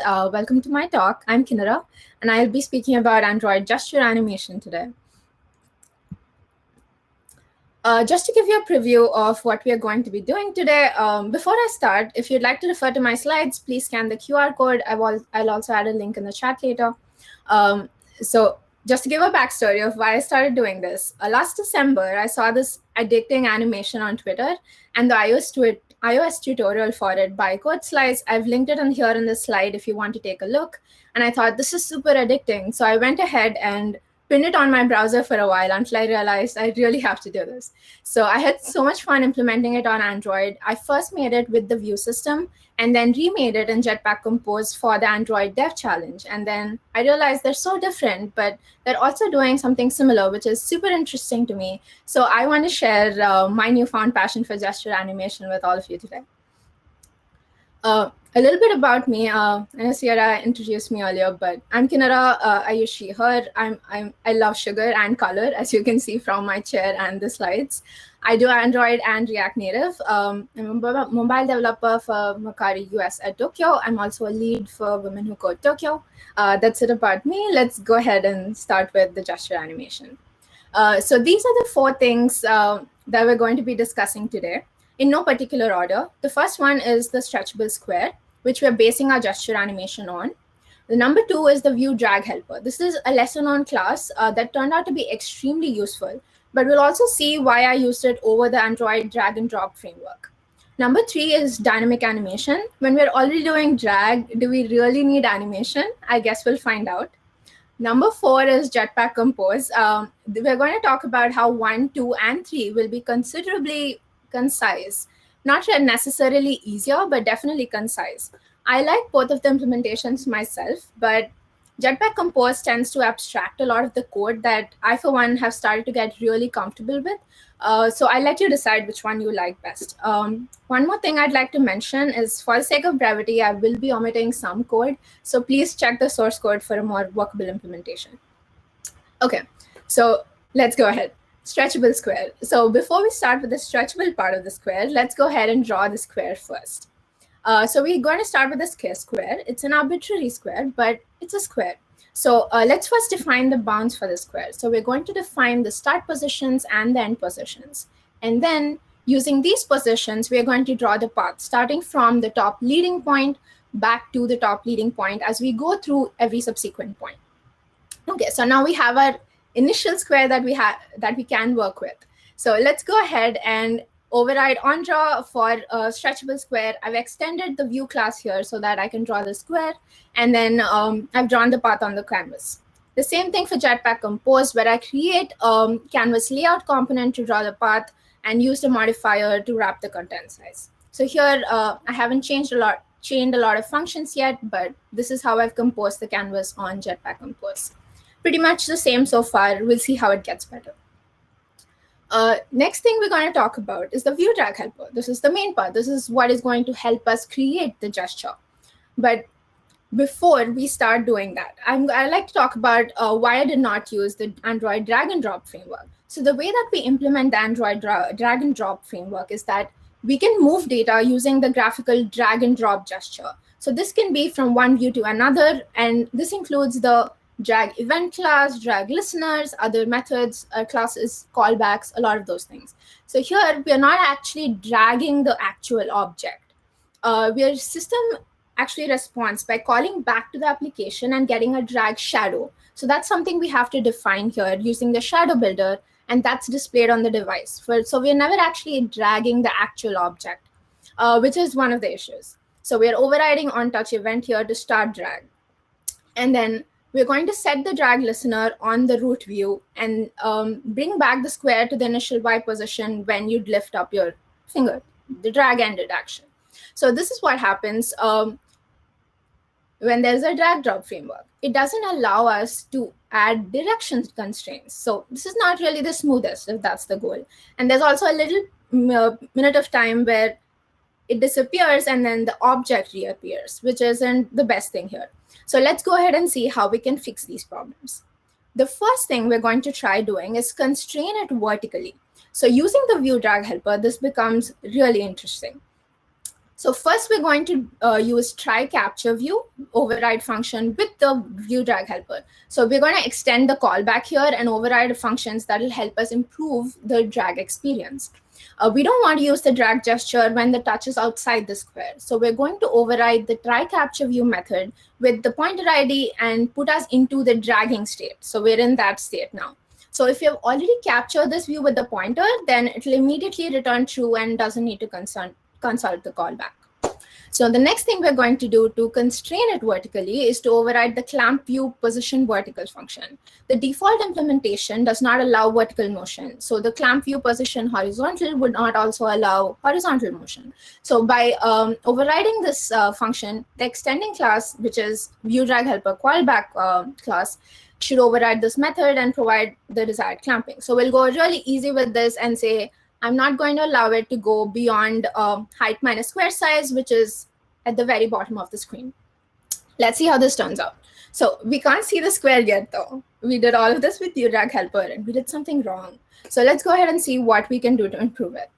Welcome to my talk. I'm Kinnera, and I'll be speaking about Android gesture animation today. Just to give you a preview of what we are going to be doing today, before I start, if you'd like to refer to my slides, please scan the QR code. I'll also add a link in the chat later. So just to give a backstory of why I started doing this, last December, I saw this addicting animation on Twitter, and the iOS tutorial for it by Code Slice. I've linked it in here in this slide if you want to take a look. And I thought this is super addicting. So I went ahead and pinned it on my browser for a while until I realized I really have to do this. So I had so much fun implementing it on Android. I first made it with the View system and then remade it in Jetpack Compose for the Android Dev Challenge. And then I realized they're so different, but they're also doing something similar, which is super interesting to me. So I want to share my newfound passion for gesture animation with all of you today. A little bit about me. I know Sierra introduced me earlier, but I'm Kinnera. I use she, her. I love sugar and color, as you can see from my chair and the slides. I do Android and React Native. I'm a mobile developer for Macari US at Tokyo. I'm also a lead for Women Who Code Tokyo. That's it about me. Let's go ahead and start with the gesture animation. So these are the 4 things that we're going to be discussing today, in no particular order. The first one is the Stretchable Square, which we're basing our gesture animation on. The number 2 is the ViewDrag Helper. This is a lesser-known class that turned out to be extremely useful, but we'll also see why I used it over the Android drag and drop framework. Number 3 is dynamic animation. When we're already doing drag, do we really need animation? I guess we'll find out. Number 4 is Jetpack Compose. We're going to talk about how 1, 2, and 3 will be considerably concise. Not necessarily easier, but definitely concise. I like both of the implementations myself, but Jetpack Compose tends to abstract a lot of the code that I, for one, have started to get really comfortable with. So I'll let you decide which one you like best. One more thing I'd like to mention is, for the sake of brevity, I will be omitting some code. So please check the source code for a more workable implementation. OK, so let's go ahead. Stretchable square. So before we start with the stretchable part of the square, let's go ahead and draw the square first. So we're going to start with a square. It's an arbitrary square, but it's a square. So let's first define the bounds for the square. So we're going to define the start positions and the end positions. And then using these positions, we're going to draw the path starting from the top leading point back to the top leading point as we go through every subsequent point. OK, so now we have our initial square that we can work with. So let's go ahead and override onDraw for a stretchable square. I've extended the view class here so that I can draw the square. And then I've drawn the path on the canvas. The same thing for Jetpack Compose, where I create a canvas layout component to draw the path and use the modifier to wrap the content size. So here, I haven't chained a lot of functions yet, but this is how I've composed the canvas on Jetpack Compose. Pretty much the same so far. We'll see how it gets better. Next thing we're going to talk about is the ViewDrag Helper. This is the main part. This is what is going to help us create the gesture. But before we start doing that, I'd like to talk about why I did not use the Android drag and drop framework. So the way that we implement the Android drag and drop framework is that we can move data using the graphical drag and drop gesture. So this can be from one view to another, and this includes the drag event class, drag listeners, other methods, classes, callbacks, a lot of those things. So here, we are not actually dragging the actual object. Our system actually responds by calling back to the application and getting a drag shadow. So that's something we have to define here using the shadow builder, and that's displayed on the device. So we're never actually dragging the actual object, which is one of the issues. So we're overriding onTouch event here to start drag. And then we're going to set the drag listener on the root view and bring back the square to the initial Y position when you'd lift up your finger, the drag ended action. So this is what happens when there's a drag drop framework. It doesn't allow us to add direction constraints. So this is not really the smoothest, if that's the goal. And there's also a little minute of time where it disappears and then the object reappears, which isn't the best thing here. So let's go ahead and see how we can fix these problems. The first thing we're going to try doing is constrain it vertically. So using the ViewDrag Helper, this becomes really interesting. So first, we're going to use try capture view override function with the ViewDrag helper. So we're going to extend the callback here and override functions that will help us improve the drag experience. We don't want to use the drag gesture when the touch is outside the square. So we're going to override the try capture view method with the pointer ID and put us into the dragging state. So we're in that state now. So if you've already captured this view with the pointer, then it will immediately return true and doesn't need to consult the callback. So the next thing we're going to do to constrain it vertically is to override the clamp view position vertical function. The default implementation does not allow vertical motion. So the clamp view position horizontal would not also allow horizontal motion. So by overriding this function, the extending class, which is ViewDrag Helper callback class, should override this method and provide the desired clamping. So we'll go really easy with this and say, I'm not going to allow it to go beyond height minus square size, which is at the very bottom of the screen. Let's see how this turns out. So we can't see the square yet, though. We did all of this with ViewDrag Helper, and we did something wrong. So let's go ahead and see what we can do to improve it.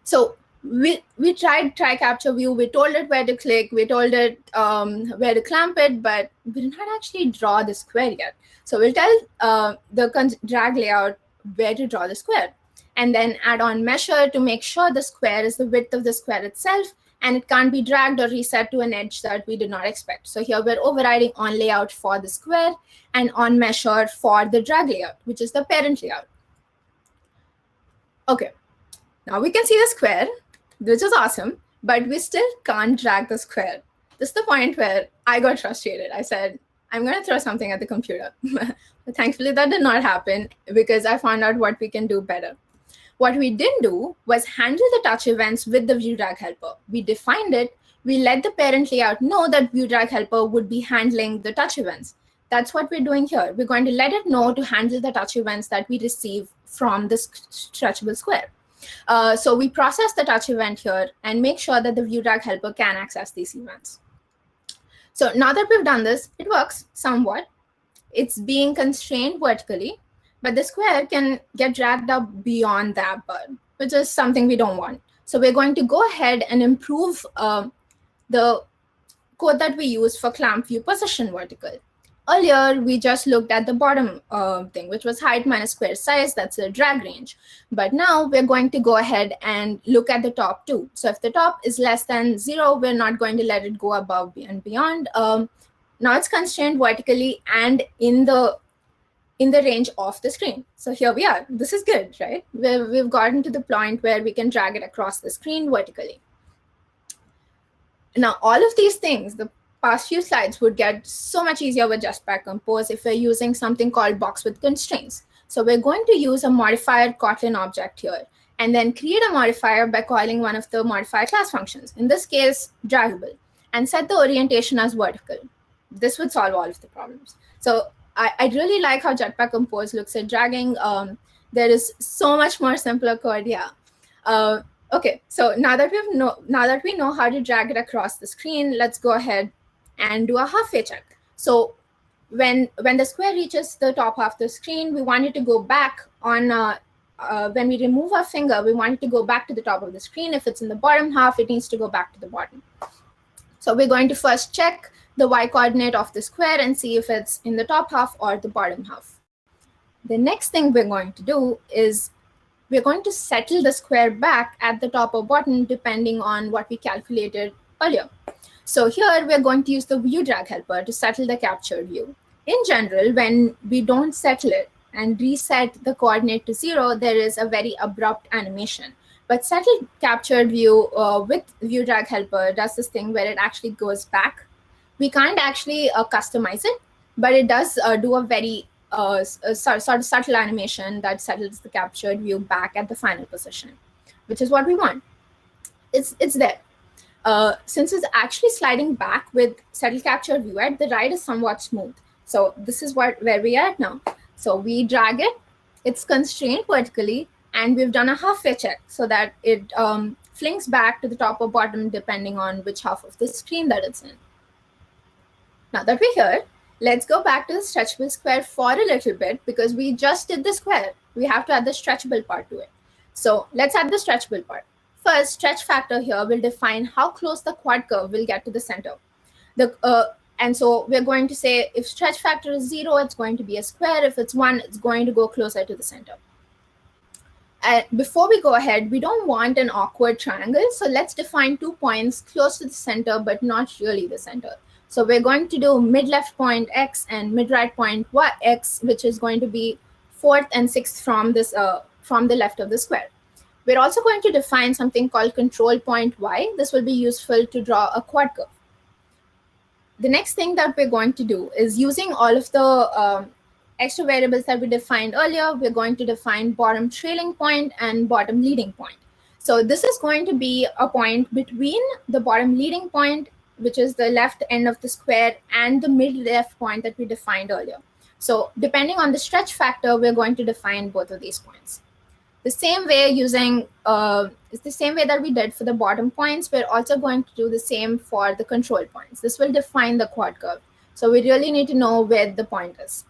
So we tried try capture view. We told it where to click. We told it where to clamp it, but we did not actually draw the square yet. So we'll tell the drag layout where to draw the square, and then add on measure to make sure the square is the width of the square itself, and it can't be dragged or reset to an edge that we did not expect. So here we're overriding on layout for the square and on measure for the drag layout, which is the parent layout. Okay, now we can see the square, which is awesome, but we still can't drag the square. This is the point where I got frustrated. I said, I'm going to throw something at the computer. But thankfully, that did not happen because I found out what we can do better. What we didn't do was handle the touch events with the ViewDrag Helper. We defined it. We let the parent layout know that ViewDrag Helper would be handling the touch events. That's what we're doing here. We're going to let it know to handle the touch events that we receive from the stretchable square. So we process the touch event here and make sure that the ViewDrag Helper can access these events. So now that we've done this, it works somewhat. It's being constrained vertically, but the square can get dragged up beyond that bud, which is something we don't want. So we're going to go ahead and improve the code that we use for clamp view position vertical. Earlier, we just looked at the bottom thing, which was height minus square size. That's the drag range. But now we're going to go ahead and look at the top too. So if the top is less than 0, we're not going to let it go above and beyond. Now it's constrained vertically and in the range of the screen. So here we are. This is good, right? We've gotten to the point where we can drag it across the screen vertically. Now, all of these things, the past few slides would get so much easier with Jetpack Compose if we're using something called box with constraints. So we're going to use a modifier Kotlin object here, and then create a modifier by calling one of the modifier class functions, in this case, draggable, and set the orientation as vertical. This would solve all of the problems. So I really like how Jetpack Compose looks at dragging. There is so much more simpler code, yeah. Okay, so now that we know how to drag it across the screen, let's go ahead and do a halfway check. So when the square reaches the top half of the screen, we want it to go back on, when we remove our finger, we want it to go back to the top of the screen. If it's in the bottom half, it needs to go back to the bottom. So we're going to first check the y coordinate of the square and see if it's in the top half or the bottom half. The next thing we're going to do is we're going to settle the square back at the top or bottom depending on what we calculated earlier. So here we're going to use the ViewDrag Helper to settle the captured view. In general, when we don't settle it and reset the coordinate to 0, there is a very abrupt animation. But settled captured view with ViewDrag Helper does this thing where it actually goes back. We can't actually customize it, but it does do a very sort of subtle animation that settles the captured view back at the final position, which is what we want. It's there. Since it's actually sliding back with settle capture view at the right is somewhat smooth. So this is where we are at now. So we drag it, it's constrained vertically, and we've done a halfway check so that it flings back to the top or bottom depending on which half of the screen that it's in. Now that we're here, let's go back to the stretchable square for a little bit because we just did the square. We have to add the stretchable part to it. So let's add the stretchable part. First, stretch factor here will define how close the quad curve will get to the center. And so we're going to say if stretch factor is 0, it's going to be a square. If it's 1, it's going to go closer to the center. Before we go ahead, we don't want an awkward triangle. So let's define 2 points close to the center, but not really the center. So we're going to do mid-left point X and mid-right point Y X, which is going to be 4th and 6th from the left of the square. We're also going to define something called control point Y. This will be useful to draw a quad curve. The next thing that we're going to do is using all of the extra variables that we defined earlier, we're going to define bottom trailing point and bottom leading point. So this is going to be a point between the bottom leading point, which is the left end of the square, and the mid-left point that we defined earlier. So depending on the stretch factor, we're going to define both of these points. The same way it's the same way that we did for the bottom points, we're also going to do the same for the control points. This will define the quad curve. So we really need to know where the point is.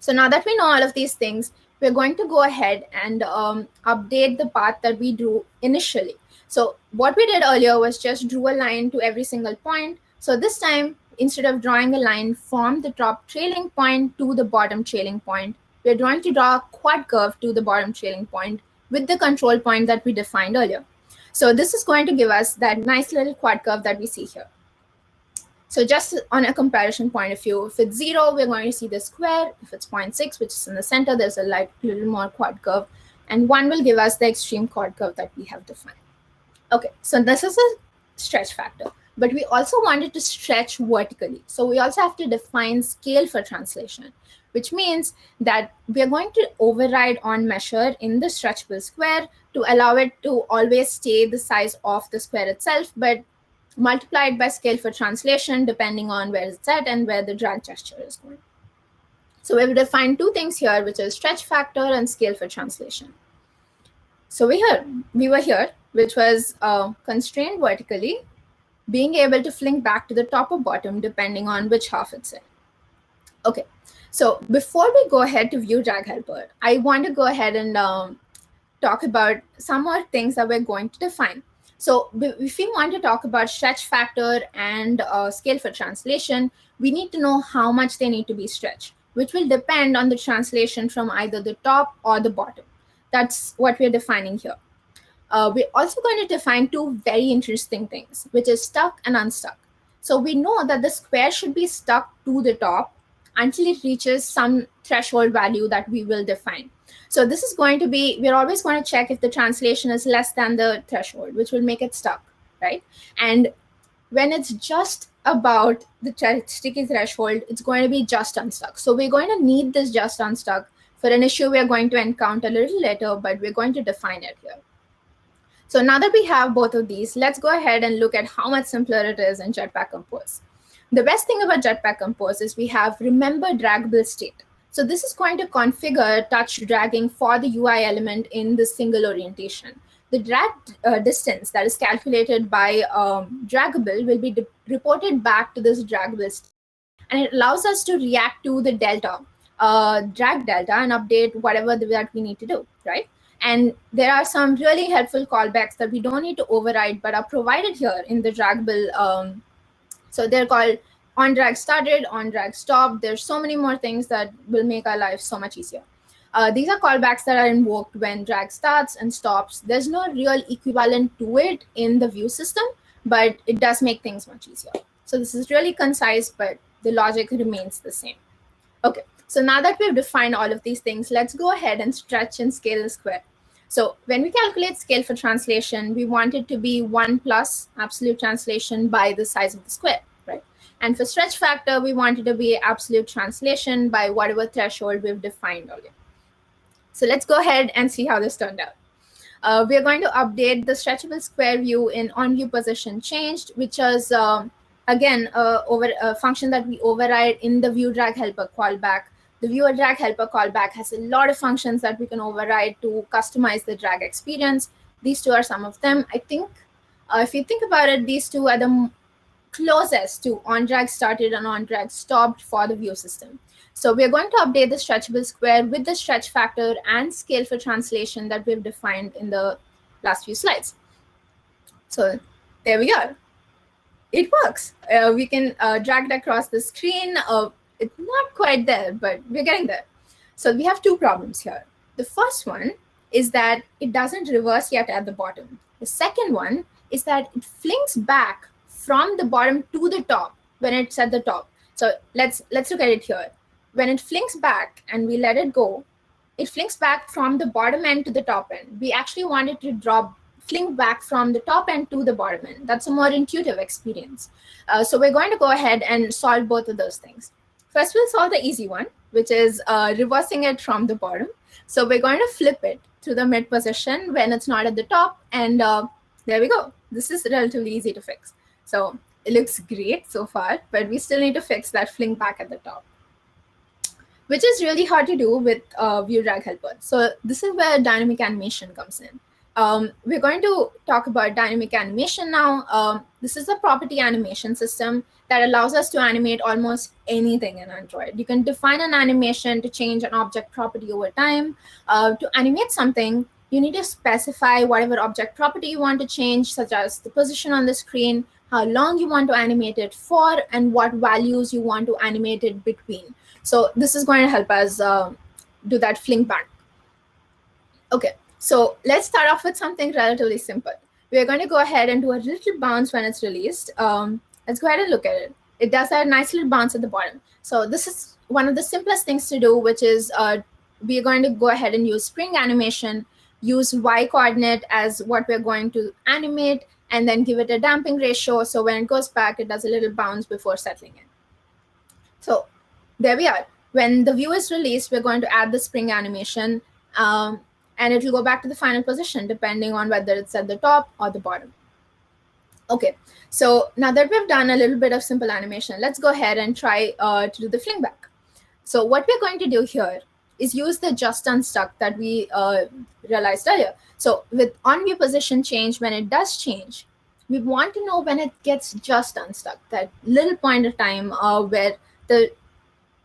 So now that we know all of these things, we're going to go ahead and update the path that we drew initially. So what we did earlier was just drew a line to every single point. So this time, instead of drawing a line from the top trailing point to the bottom trailing point, we're going to draw a quad curve to the bottom trailing point with the control point that we defined earlier. So this is going to give us that nice little quad curve that we see here. So just on a comparison point of view, if it's 0, we're going to see the square. If it's 0.6, which is in the center, there's a little more quad curve. And 1 will give us the extreme quad curve that we have defined. OK, so this is a stretch factor. But we also wanted to stretch vertically. So we also have to define scale for translation, which means that we are going to override on measure in the stretchable square to allow it to always stay the size of the square itself, but multiply it by scale for translation, depending on where it's at and where the drag gesture is going. So we've defined 2 things here, which is stretch factor and scale for translation. So we were here, which was constrained vertically, being able to fling back to the top or bottom, depending on which half it's in. OK, so before we go ahead to ViewDrag Helper, I want to go ahead and talk about some more things that we're going to define. So if we want to talk about stretch factor and scale for translation, we need to know how much they need to be stretched, which will depend on the translation from either the top or the bottom. That's what we're defining here. We're also going to define 2 very interesting things, which is stuck and unstuck. So we know that the square should be stuck to the top until it reaches some threshold value that we will define. So this is going to be, we're always going to check if the translation is less than the threshold, which will make it stuck, right? And when it's just about the sticky threshold, it's going to be just unstuck. So we're going to need this just unstuck for an issue we're going to encounter a little later, but we're going to define it here. So now that we have both of these, let's go ahead and look at how much simpler it is in Jetpack Compose. The best thing about Jetpack Compose is we have remember draggable state. So this is going to configure touch dragging for the UI element in the single orientation. The drag distance that is calculated by draggable will be reported back to this draggable state. And it allows us to react to the delta, drag delta, and update whatever that we need to do, right? And there are some really helpful callbacks that we don't need to override, but are provided here in the draggable. So they're called on drag started, on drag stopped. There's so many more things that will make our life so much easier. These are callbacks that are invoked when drag starts and stops. There's no real equivalent to it in the view system, but it does make things much easier. So this is really concise, but the logic remains the same. OK, so now that we've defined all of these things, let's go ahead and stretch and scale the square. So when we calculate scale for translation, we want it to be 1 plus absolute translation by the size of the square, right? And for stretch factor, we want it to be absolute translation by whatever threshold we've defined earlier. So let's go ahead and see how this turned out. We're going to update the stretchable square view in on view position changed, which is, again, a function that we override in the ViewDrag Helper callback. The ViewDrag Helper callback has a lot of functions that we can override to customize the drag experience. These 2 are some of them. I think if you think about it, these 2 are the closest to on drag started and on drag stopped for the view system. So we're going to update the stretchable square with the stretch factor and scale for translation that we've defined in the last few slides. So there we are. It works. We can drag it across the screen. It's not quite there, but we're getting there. So we have two problems here. The first one is that it doesn't reverse yet at the bottom. The second one is that it flings back from the bottom to the top when it's at the top. So let's look at it here. When it flings back and we let it go, it flings back from the bottom end to the top end. We actually want it to fling back from the top end to the bottom end. That's a more intuitive experience. So we're going to go ahead and solve both of those things. First, we'll solve the easy one, which is reversing it from the bottom. So we're going to flip it to the mid position when it's not at the top. And there we go. This is relatively easy to fix. So it looks great so far, but we still need to fix that fling back at the top, which is really hard to do with ViewDrag Helper. So this is where dynamic animation comes in. We're going to talk about dynamic animation now. This is a property animation system that allows us to animate almost anything in Android. You can define an animation to change an object property over time. To animate something, you need to specify whatever object property you want to change, such as the position on the screen, how long you want to animate it for, and what values you want to animate it between. So this is going to help us do that fling back. Okay, so let's start off with something relatively simple. We're going to go ahead and do a little bounce when it's released. Let's go ahead and look at it. It does a nice little bounce at the bottom. So this is one of the simplest things to do, which is we're going to go ahead and use spring animation, use Y coordinate as what we're going to animate, and then give it a damping ratio. So when it goes back, it does a little bounce before settling in. So there we are. When the view is released, we're going to add the spring animation, and it will go back to the final position, depending on whether it's at the top or the bottom. Okay, so now that we've done a little bit of simple animation, let's go ahead and try to do the fling back. So what we're going to do here is use the just unstuck that we realized earlier. So with on view position change, when it does change, we want to know when it gets just unstuck, that little point of time where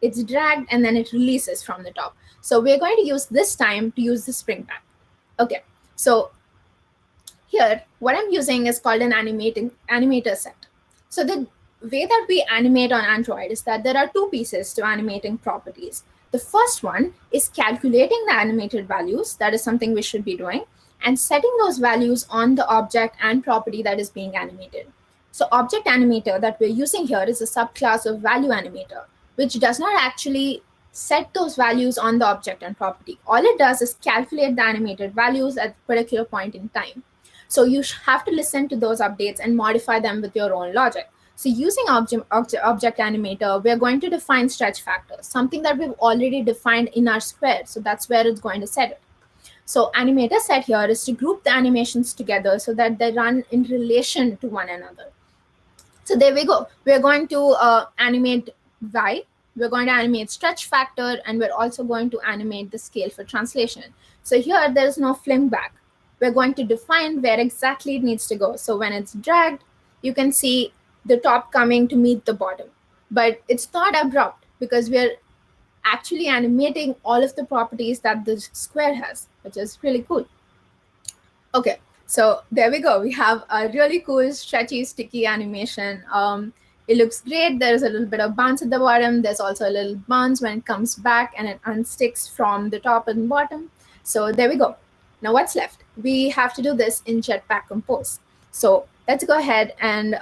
it's dragged and then it releases from the top. So we're going to use this time to use the spring back. Okay, so here, what I'm using is called an animator set. So the way that we animate on Android is that there are two pieces to animating properties. The first one is calculating the animated values. That is something we should be doing, and setting those values on the object and property that is being animated. So object animator that we're using here is a subclass of value animator, which does not actually set those values on the object and property. All it does is calculate the animated values at a particular point in time. So you have to listen to those updates and modify them with your own logic. So using object animator, we're going to define stretch factors, something that we've already defined in our square. So that's where it's going to set it. So animator set here is to group the animations together so that they run in relation to one another. So there we go. We're going to animate Y. We're going to animate stretch factor, and we're also going to animate the scale for translation. So here, there is no fling back. We're going to define where exactly it needs to go. So when it's dragged, you can see the top coming to meet the bottom. But it's not abrupt because we're actually animating all of the properties that the square has, which is really cool. Okay, so there we go. We have a really cool, stretchy, sticky animation. It looks great. There's a little bit of bounce at the bottom. There's also a little bounce when it comes back and it unsticks from the top and bottom. So there we go. Now what's left? We have to do this in Jetpack Compose. So let's go ahead and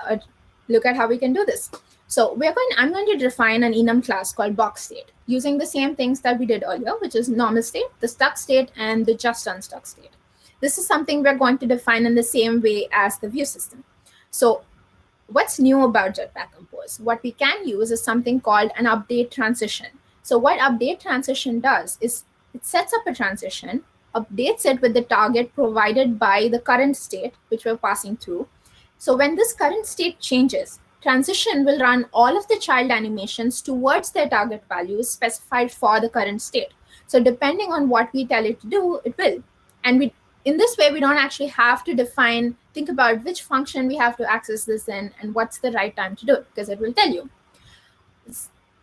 look at how we can do this. So I'm going to define an enum class called box state using the same things that we did earlier, which is normal state, the stuck state, and the just unstuck state. This is something we're going to define in the same way as the view system. So what's new about Jetpack Compose? What we can use is something called an update transition. So what update transition does is it sets up a transition, updates it with the target provided by the current state, which we're passing through. So when this current state changes, transition will run all of the child animations towards their target values specified for the current state. So depending on what we tell it to do, it will. And in this way, we don't actually have to think about which function we have to access this in and what's the right time to do it, because it will tell you.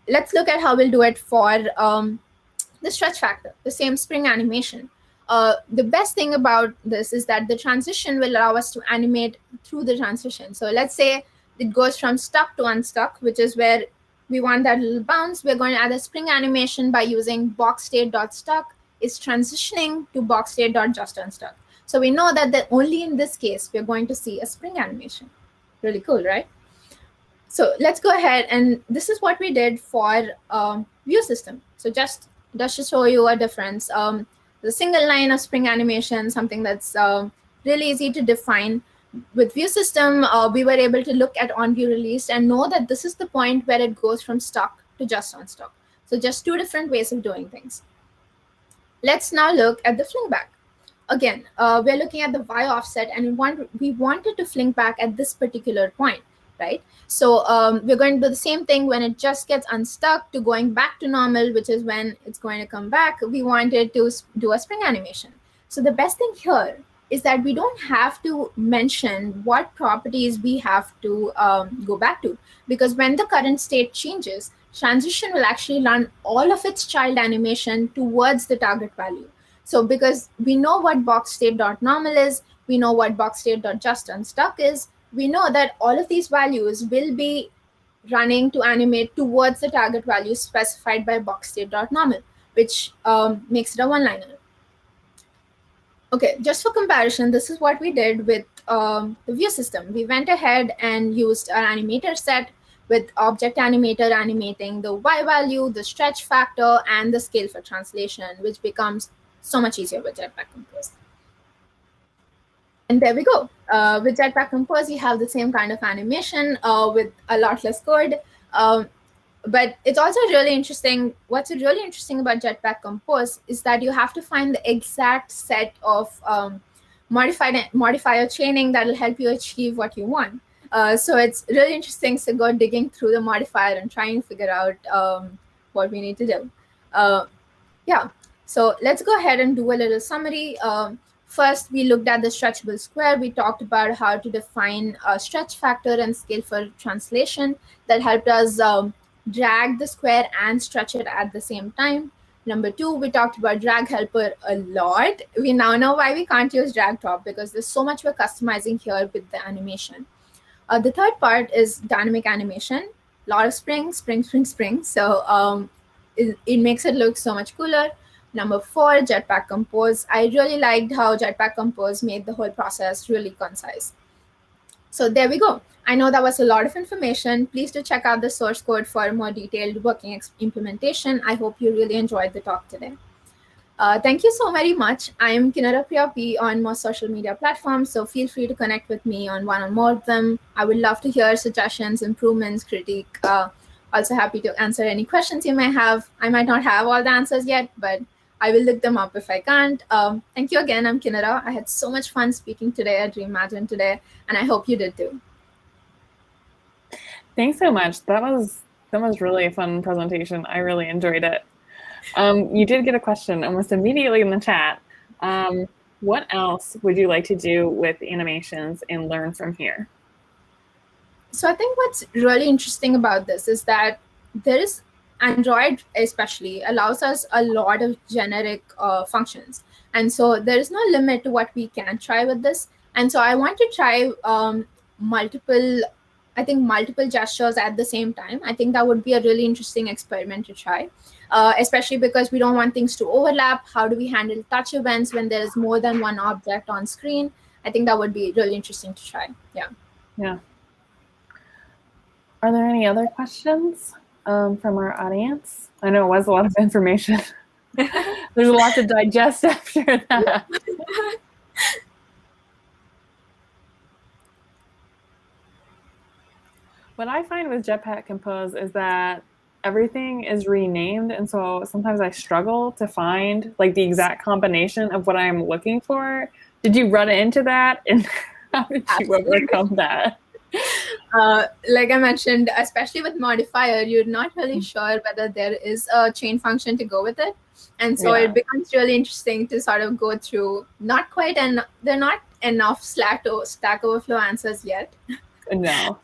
Let's look at how we'll do it for the stretch factor, the same spring animation. The best thing about this is that the transition will allow us to animate through the transition. So let's say it goes from stuck to unstuck, which is where we want that little bounce. We're going to add a spring animation by using boxState.stuck is transitioning to boxState.justUnstuck. So we know that only in this case, we're going to see a spring animation. Really cool, right? So let's go ahead, and this is what we did for view system. So just to show you a difference, the single line of spring animation, something that's really easy to define. With view system, we were able to look at on view released and know that this is the point where it goes from stuck to just unstuck. So just two different ways of doing things. Let's now look at the fling back. Again, we're looking at the Y offset, and we wanted to fling back at this particular point, right? So we're going to do the same thing when it just gets unstuck to going back to normal, which is when it's going to come back. We wanted to do a spring animation. So the best thing here is that we don't have to mention what properties we have to go back to, because when the current state changes, transition will actually run all of its child animation towards the target value. So because we know what boxState.normal is, we know what boxState.justUnstuck is, we know that all of these values will be running to animate towards the target value specified by boxState.normal, which makes it a one-liner. Okay, just for comparison, this is what we did with the view system. We went ahead and used our animator set with object animator animating the Y value, the stretch factor, and the scale for translation, which becomes so much easier with Jetpack Compose. And there we go. With Jetpack Compose, you have the same kind of animation with a lot less code. But it's also really interesting. What's really interesting about Jetpack Compose is that you have to find the exact set of modifier chaining that will help you achieve what you want. So it's really interesting to go digging through the modifier and trying to figure out what we need to do. Yeah, so let's go ahead and do a little summary. First, we looked at the stretchable square. We talked about how to define a stretch factor and scale for translation that helped us drag the square and stretch it at the same time. Number two, we talked about drag helper a lot. We now know why we can't use drag top, because there's so much we're customizing here with the animation. The third part is dynamic animation. A lot of spring. So it makes it look so much cooler. Number four, Jetpack Compose. I really liked how Jetpack Compose made the whole process really concise. So there we go. I know that was a lot of information. Please do check out the source code for a more detailed working implementation. I hope you really enjoyed the talk today. Thank you so very much. I'm Kinnera Priya P on most social media platforms, so feel free to connect with me on one or more of them. I would love to hear suggestions, improvements, critique. Also happy to answer any questions you may have. I might not have all the answers yet, but I will look them up if I can't. Thank you again. I'm Kinnera. I had so much fun speaking today at REIMAGINE today, and I hope you did too. Thanks so much. That was really a fun presentation. I really enjoyed it. You did get a question almost immediately in the chat. What else would you like to do with animations and learn from here? So I think what's really interesting about this is that there is Android especially allows us a lot of generic functions. And so there is no limit to what we can try with this. And so I want to try multiple gestures at the same time. I think that would be a really interesting experiment to try, especially because we don't want things to overlap. How do we handle touch events when there is more than one object on screen? I think that would be really interesting to try. Yeah. Yeah. Are there any other questions from our audience? I know it was a lot of information. There's a lot to digest after that. What I find with Jetpack Compose is that everything is renamed, and so sometimes I struggle to find like the exact combination of what I'm looking for. Did you run into that, and how did you overcome that? Like I mentioned, especially with modifier, you're not really sure whether there is a chain function to go with it. And so it becomes really interesting to sort of go through, there are not enough Stack Overflow answers yet. No.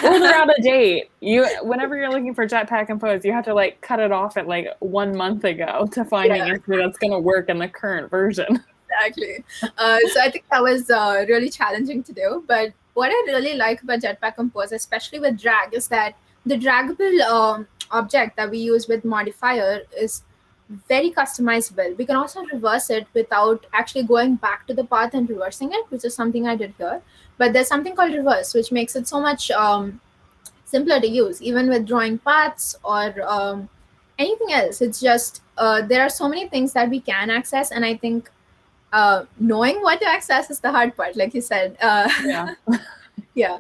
or they're out of date. Whenever you're looking for Jetpack Compose, you have to like cut it off at like 1 month ago to find an answer that's going to work in the current version. Exactly. So I think that was really challenging to do. But what I really like about Jetpack Compose, especially with drag, is that the draggable object that we use with modifier is very customizable. We can also reverse it without actually going back to the path and reversing it, which is something I did here. But there's something called reverse, which makes it so much simpler to use, even with drawing paths or anything else. It's just there are so many things that we can access, and I think knowing what to access is the hard part, like you said. Yeah. Yeah,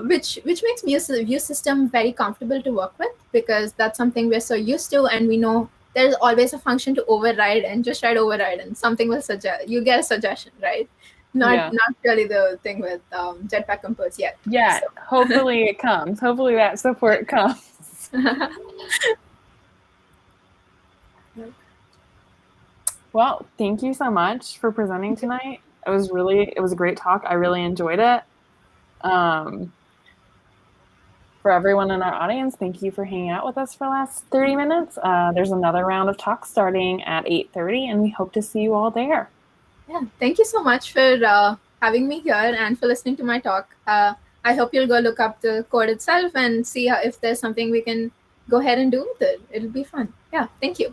which makes view system very comfortable to work with, because that's something we're so used to, and we know there's always a function to override, and just write override and something will suggest, you get a suggestion, right? Not really the thing with Jetpack Compose yet. Yeah, so. Hopefully it comes. Hopefully that support comes. Well, thank you so much for presenting tonight. It was a great talk. I really enjoyed it. For everyone in our audience, thank you for hanging out with us for the last 30 minutes. There's another round of talks starting at 8:30, and we hope to see you all there. Yeah, thank you so much for having me here and for listening to my talk. I hope you'll go look up the code itself and see if there's something we can go ahead and do with it. It'll be fun. Yeah, thank you.